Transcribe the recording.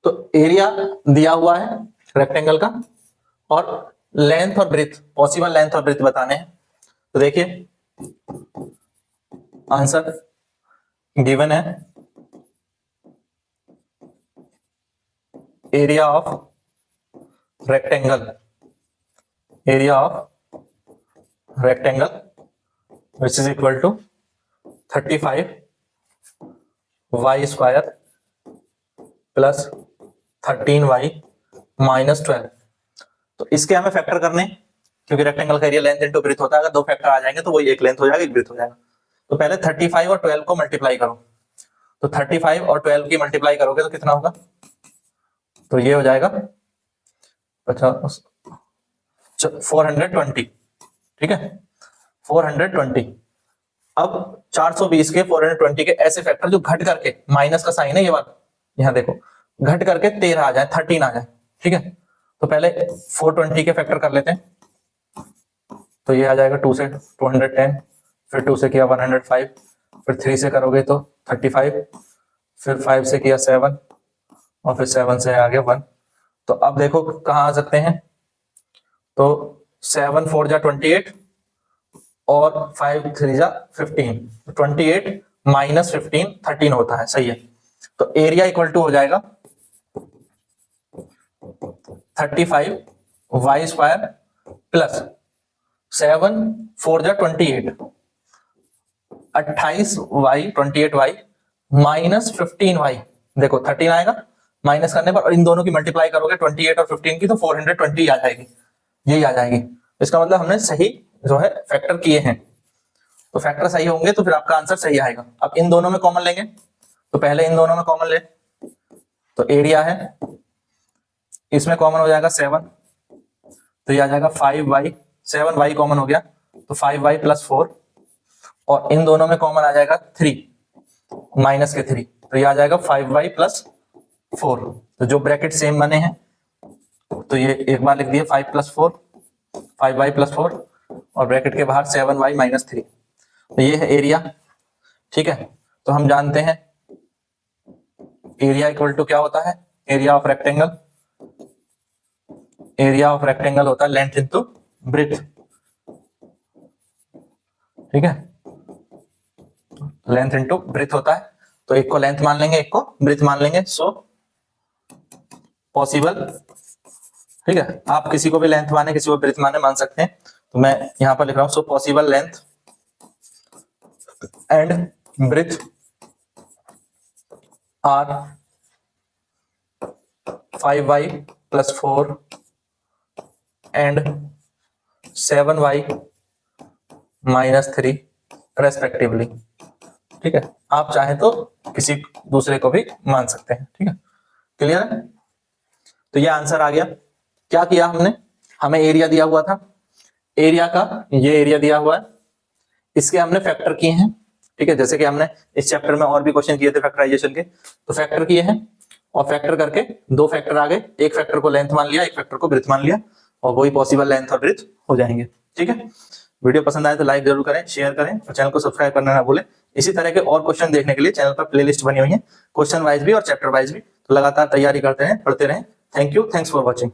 तो एरिया दिया हुआ है रेक्टेंगल का और लेंथ और ब्रेथ, पॉसिबल लेंथ और ब्रेथ बताने हैं। तो देखिए आंसर गिवन है, area of rectangle, area of rectangle which is equal to 35 y square plus 13y minus 12। तो इसके हमें फैक्टर करने, क्योंकि रेक्टेंगल का एरिया लेंथ इनटू ब्रेथ होता है, अगर दो फैक्टर आ जाएंगे तो वही एक लेंथ हो जाएगा एक ब्रेथ हो जाएगा। तो पहले 35 और 12 को मल्टीप्लाई करो, तो 35 और 12 की मल्टीप्लाई करोगे तो कितना होगा, तो ये हो जाएगा 420, ठीक है 420। अब 420 के 420 के ऐसे फैक्टर जो घट करके, माइनस का साइन है ये बात, यहां देखो घट करके 13 आ जाए, 13 आ जाए, ठीक है। तो पहले 420 के फैक्टर कर लेते हैं, तो ये आ जाएगा 2 से 210, फिर 2 से किया 105, फिर 3 से करोगे तो 35, फिर 5 से किया 7 और फिर 7 से आ गया 1। तो अब देखो कहाँ आ सकते हैं, तो 7 4 जा 28 और 5 3 जा 15, 28 माइनस 15 13 होता है, सही है। तो एरिया इक्वल टू हो जाएगा 35 y स्क्वायर प्लस 7 4 जा 28, 28y माइनस 15y, देखो 13 आएगा माइनस करने पर, और इन दोनों की मल्टीप्लाई करोगे 28 और 15 की तो 420 आ जाएगी, यही आ जाएगी। इसका मतलब हमने सही जो है फैक्टर किए हैं, तो फैक्टर सही होंगे तो फिर आपका आंसर सही आएगा। अब इन दोनों में कॉमन लेंगे, तो पहले इन दोनों में कॉमन ले, तो एरिया है, इसमें कॉमन हो जाएगा 7, तो ये आ जाएगा 5y, 7y कॉमन हो गया तो 5y प्लस 4, और इन दोनों में कॉमन आ जाएगा 3 माइनस के 3, तो ये आ जाएगा 5y प्लस 4। तो जो ब्रैकेट सेम बने हैं तो ये एक बार लिख दिए 5 प्लस 4, 5y प्लस 4 और ब्रैकेट के बाहर 7y माइनस 3। तो ये है एरिया, ठीक है। तो हम जानते हैं एरिया इक्वल टू क्या होता है, area of rectangle, area of rectangle होता है लेंथ इनटू ब्रेथ, ठीक है, लेंथ इनटू ब्रेथ होता है। तो एक को लेंथ मान लेंगे एक को ब्रेथ मान लेंगे, सो पॉसिबल, ठीक है। आप किसी को भी लेंथ माने किसी को ब्रेथ माने मान सकते हैं, तो मैं यहां पर लिख रहा हूं so possible length and breadth are 5y plus 4 and 7y minus 3 respectively, ठीक है। आप चाहें तो किसी दूसरे को भी मान सकते हैं, ठीक है, क्लियर है। तो ये आंसर आ गया। क्या किया हमने, हमें एरिया दिया हुआ था, एरिया का ये एरिया दिया हुआ है, इसके हमने फैक्टर किए हैं, ठीक है। जैसे कि हमने इस चैप्टर में और भी क्वेश्चन किए थे फैक्टराइजेशन के, तो फैक्टर किए हैं और फैक्टर करके दो फैक्टर आ गए, एक फैक्टर को लेंथ मान लिया एक फैक्टर को ब्रेथ मान लिया, और वही पॉसिबल लेंथ और ब्रेथ हो जाएंगे, ठीक है। वीडियो पसंद आए तो लाइक जरूर करें, शेयर करें और चैनल को सब्सक्राइब करना ना भूलें। इसी तरह के और क्वेश्चन देखने के लिए चैनल पर प्लेलिस्ट बनी हुई है, क्वेश्चन वाइज भी और चैप्टर वाइज भी, तो लगातार तैयारी करते रहें, पढ़ते रहें। Thank you, thanks for watching.